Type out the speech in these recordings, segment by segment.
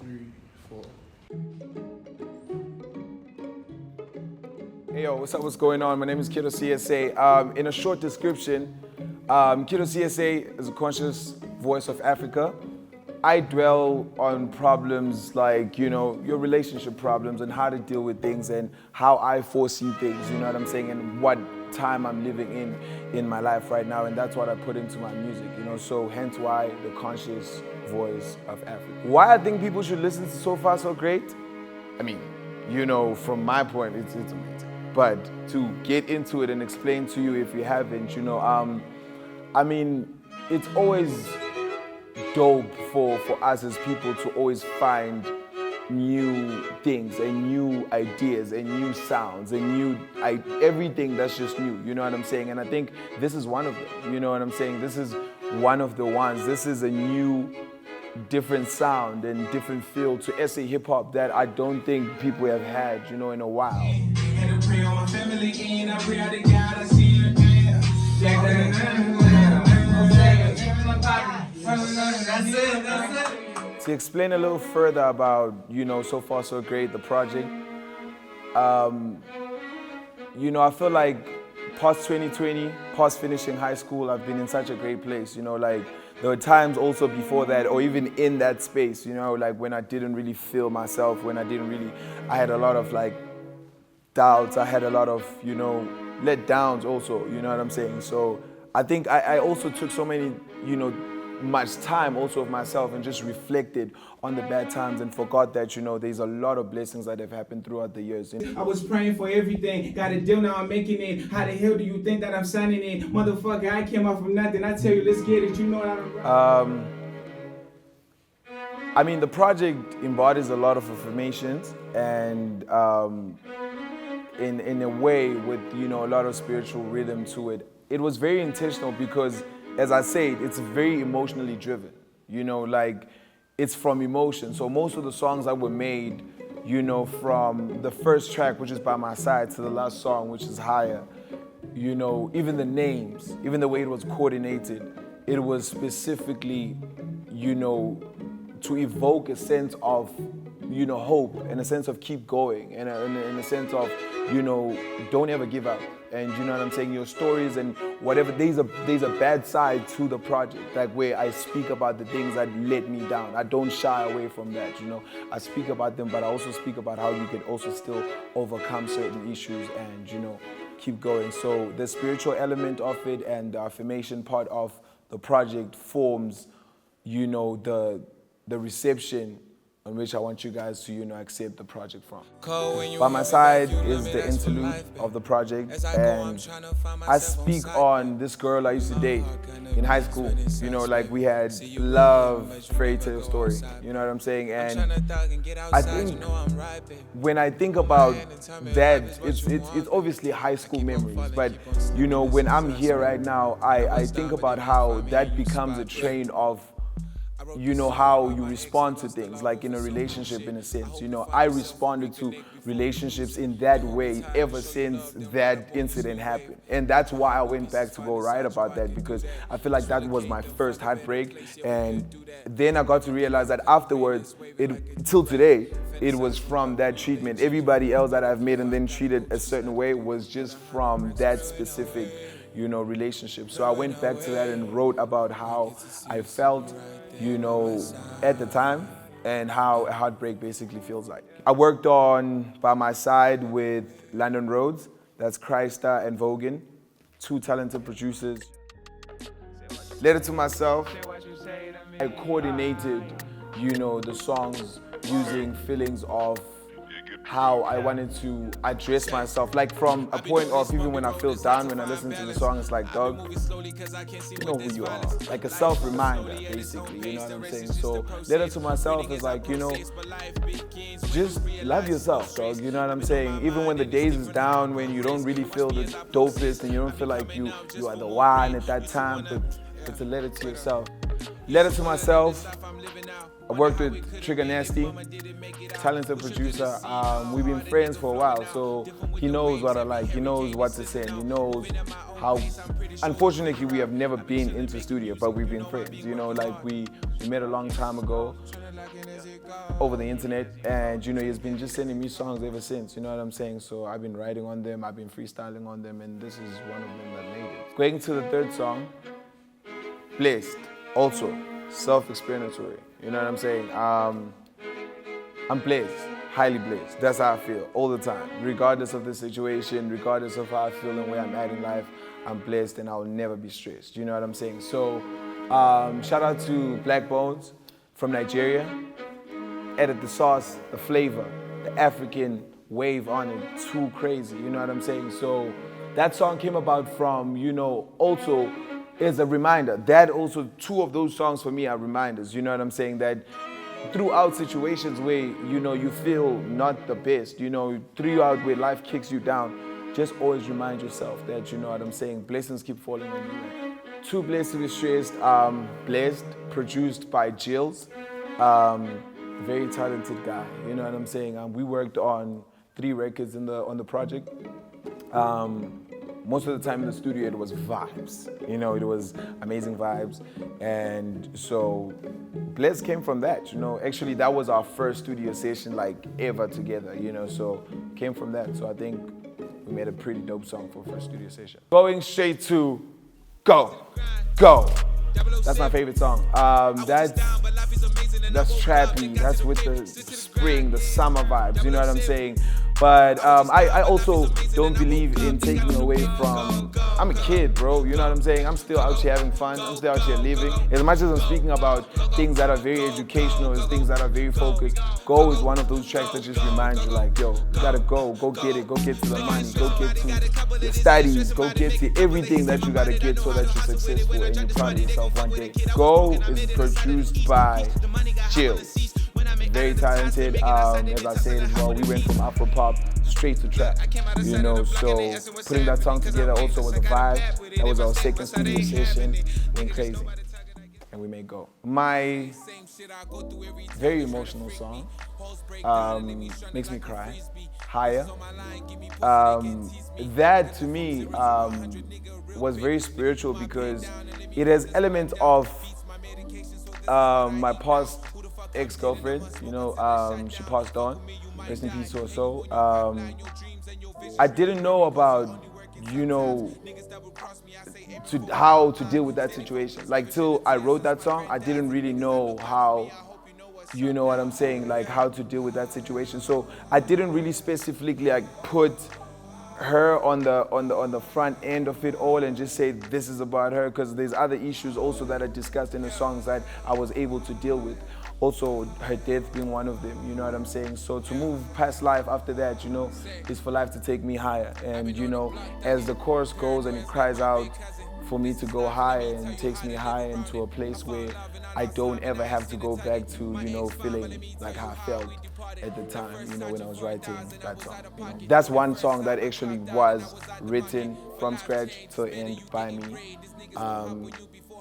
3, 4. Hey yo, what's up, what's going on? My name is Kiddo CSA. In a short description, Kiddo CSA is a conscious voice of Africa. I dwell on problems like, your relationship problems and how to deal with things and how I foresee things, you know what I'm saying, and what time I'm living in my life right now, and that's what I put into my music, so hence why the conscious voice of Africa. Why I think people should listen to So Far So Great? I mean, from my point, it's amazing. But to get into it and explain to you if you haven't, it's always dope for us as people to always find new things and new ideas and new sounds and everything that's just new, you know what I'm saying? And I think this is one of them, you know what I'm saying? This is one of the ones. This is a new, different sound and different feel to SA hip hop that I don't think people have had, in a while. To explain a little further about, So Far So Great, the project, I feel like past 2020, past finishing high school, I've been in such a great place, there were times also before that, or even in that space, when I didn't really feel myself, I had a lot of doubts, I had a lot of, letdowns also, you know what I'm saying? So I think I also took so many, much time also of myself and just reflected on the bad times and forgot that, there's a lot of blessings that have happened throughout the years. I was praying for everything, got a deal, now I'm making it. How the hell do you think that I'm signing it? Motherfucker, I came out from nothing. I tell you, let's get it, the project embodies a lot of affirmations and in a way with, a lot of spiritual rhythm to it. It was very intentional because, as I said, it's very emotionally driven, it's from emotion. So most of the songs that were made, from the first track, which is By My Side, to the last song, which is Higher, even the names, even the way it was coordinated, it was specifically, to evoke a sense of, hope and a sense of keep going and a sense of, don't ever give up. And you know what I'm saying? Your stories and whatever, there's a bad side to the project, where I speak about the things that let me down. I don't shy away from that, I speak about them, but I also speak about how you can also still overcome certain issues and, keep going. So the spiritual element of it and the affirmation part of the project forms, the reception on which I want you guys to, accept the project from. By My Side is the interlude of the project, and I speak on this girl I used to date in high school. We had love, fairy tale story, you know what I'm saying? And I think when I think about that, it's obviously high school memories, but when I'm here right now, I think about how that becomes a train of how you respond to things, like in a relationship in a sense. I responded to relationships in that way ever since that incident happened. And that's why I went back to go write about that, because I feel like that was my first heartbreak. And then I got to realize that afterwards, till today, it was from that treatment. Everybody else that I've met and then treated a certain way was just from that specific relationship. So I went back to that and wrote about how I felt, at the time, and how a heartbreak basically feels like. I worked on By My Side with London Rhodes, that's Christa and Vogan, two talented producers. Letter to Myself, I coordinated, the songs using feelings of how I wanted to address myself, from a point of even when I feel down, when I listen to the song, it's like, dog, you know who you are, like a self-reminder, basically, you know what I'm saying? So Letter to Myself is just love yourself, dog, you know what I'm saying? Even when the days is down, when you don't really feel the dopest and you don't feel like you are the one at that time, but it's a letter to yourself. Letter to Myself, I worked with Trigger Nasty, talented producer. We've been friends for a while, so he knows what I like. He knows what to say, and he knows how, unfortunately, we have never been into studio, but we've been friends. You know, like we met a long time ago over the internet, and you know, he's been just sending me songs ever since. You know what I'm saying? So I've been writing on them, I've been freestyling on them, and this is one of them that made it. Going to the third song, Blessed, also self-explanatory. You know what I'm saying? I'm blessed, highly blessed. That's how I feel all the time. Regardless of the situation, regardless of how I feel and where I'm at in life, I'm blessed and I'll never be stressed. You know what I'm saying? So shout out to Black Bones from Nigeria. Added the sauce, the flavor, the African wave on it, too crazy. You know what I'm saying? So that song came about from, you know, also is a reminder. That also, two of those songs for me are reminders. You know what I'm saying? That throughout situations where, you know, you feel not the best, you know, throughout where life kicks you down, just always remind yourself that, you know what I'm saying, blessings keep falling on you. Too Blessed to Be Stressed, Blessed, produced by Jills. Very talented guy, you know what I'm saying? We worked on 3 records on the project. Most of the time in the studio, it was vibes. You know, it was amazing vibes. And so Bless came from that, you know. Actually, that was our first studio session, like, ever together, you know. So came from that. So I think we made a pretty dope song for first studio session. Going straight to Go. Go. That's my favorite song. That's trappy. That's with the spring, the summer vibes, you know what I'm saying? But I also don't believe in taking away from, I'm a kid, bro, you know what I'm saying? I'm still out here having fun, I'm still out here living. As much as I'm speaking about things that are very educational and things that are very focused, Go is one of those tracks that just reminds you, like, yo, you gotta go get it, go get to the money, go get to your studies, go get to everything that you gotta get so that you're successful and you're proud of yourself one day. Go is produced by Jills. Very talented, as I said as well, we went from Afro pop straight to trap, you know, so putting that song together also was a vibe. That was our second studio session, went crazy, and we made Go. My very emotional song, makes me cry, Higher. That to me was very spiritual because it has elements of my past ex-girlfriend, you know, she passed on, rest in peace to her soul. I didn't know about, you know, how to deal with that situation. Like, till I wrote that song, I didn't really know how, you know what I'm saying, like how to deal with that situation. So I didn't really specifically like put her on the front end of it all and just say this is about her, because there's other issues also that are discussed in the songs that I was able to deal with. Also, her death being one of them, you know what I'm saying? So to move past life after that, you know, is for life to take me higher. And, you know, as the chorus goes and it cries out for me to go higher and it takes me higher into a place where I don't ever have to go back to, you know, feeling like how I felt at the time, you know, when I was writing that song. You know. That's one song that actually was written from scratch to end by me.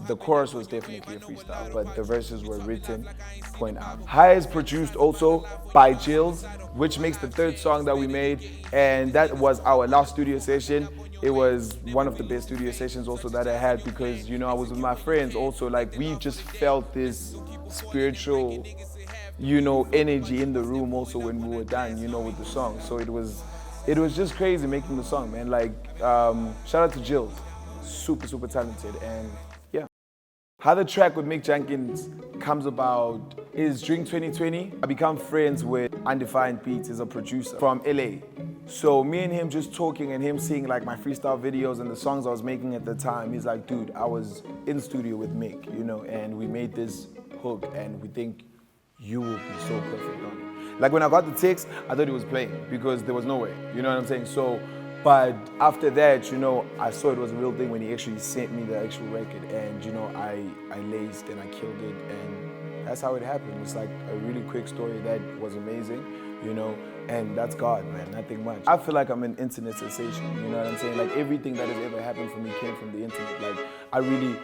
The chorus was definitely a freestyle, but the verses were written point out. High is produced also by Jills, which makes the third song that we made, and that was our last studio session. It was one of the best studio sessions also that I had because, you know, I was with my friends also, like we just felt this spiritual, you know, energy in the room also when we were done, you know, with the song. So it was just crazy making the song, man. Like, shout out to Jills, super, super talented, and yeah. How the track with Mick Jenkins comes about is during 2020, I become friends with Undefined Beats as a producer from LA. So me and him just talking and him seeing like my freestyle videos and the songs I was making at the time, he's like, dude, I was in studio with Mick, you know, and we made this hook and we think you will be so perfect on it. Like when I got the text, I thought he was playing because there was no way, you know what I'm saying? So, but after that, you know, I saw it was a real thing when he actually sent me the actual record and, you know, I laced and I killed it and that's how it happened. It's like a really quick story that was amazing, you know, and that's God, man, nothing much. I feel like I'm an internet sensation, you know what I'm saying? Like everything that has ever happened for me came from the internet. Like I really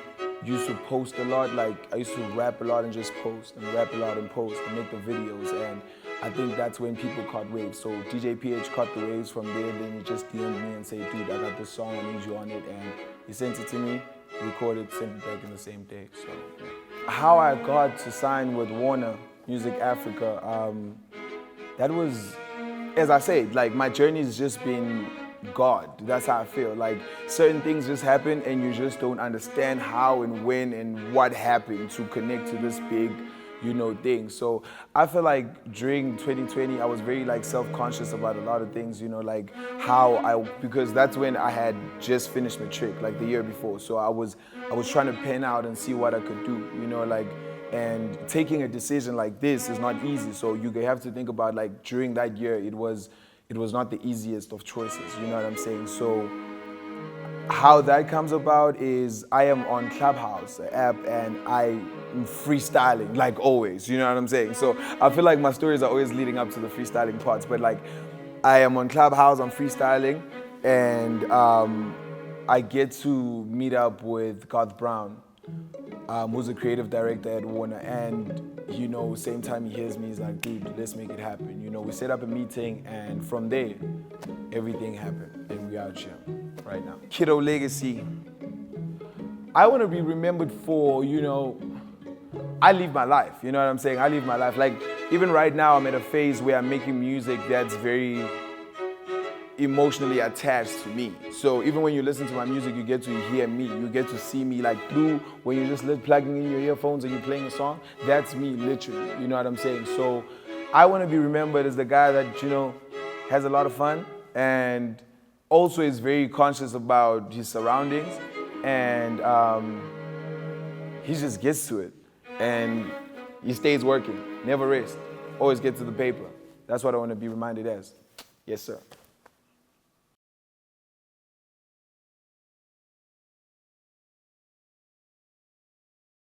used to post a lot. Like I used to rap a lot and just post and rap a lot and post and make the videos. And I think that's when people caught waves. So DJ PH caught the waves from there. Then he just DM'd me and said, dude, I got this song, I need you on it. And he sent it to me, recorded, sent it back in the same day. So how I got to sign with Warner Music Africa, that was, as I said, like my journey has just been God. That's how I feel. Like certain things just happen and you just don't understand how and when and what happened to connect to this big, thing. So I feel like during 2020, I was very like self-conscious about a lot of things, like because that's when I had just finished matric, like the year before. So I was trying to pen out and see what I could do, and taking a decision like this is not easy. So you have to think about like during that year, it was not the easiest of choices, you know what I'm saying? So how that comes about is I am on Clubhouse, the app, and I'm freestyling, like always, you know what I'm saying? So I feel like my stories are always leading up to the freestyling parts, but like I am on Clubhouse, I'm freestyling, and I get to meet up with Garth Brown, who's a creative director at Warner, and same time he hears me, he's like, dude, let's make it happen. We set up a meeting, and from there, everything happened, and we're out here right now. Kiddo legacy. I want to be remembered for, I live my life, you know what I'm saying? I live my life. Like, even right now, I'm at a phase where I'm making music that's very emotionally attached to me. So even when you listen to my music, you get to hear me, you get to see me like through when you're just plugging in your earphones and you're playing a song, that's me literally, you know what I'm saying? So I want to be remembered as the guy that, has a lot of fun and also is very conscious about his surroundings, and he just gets to it and he stays working, never rest, always get to the paper. That's what I want to be reminded as. Yes, sir.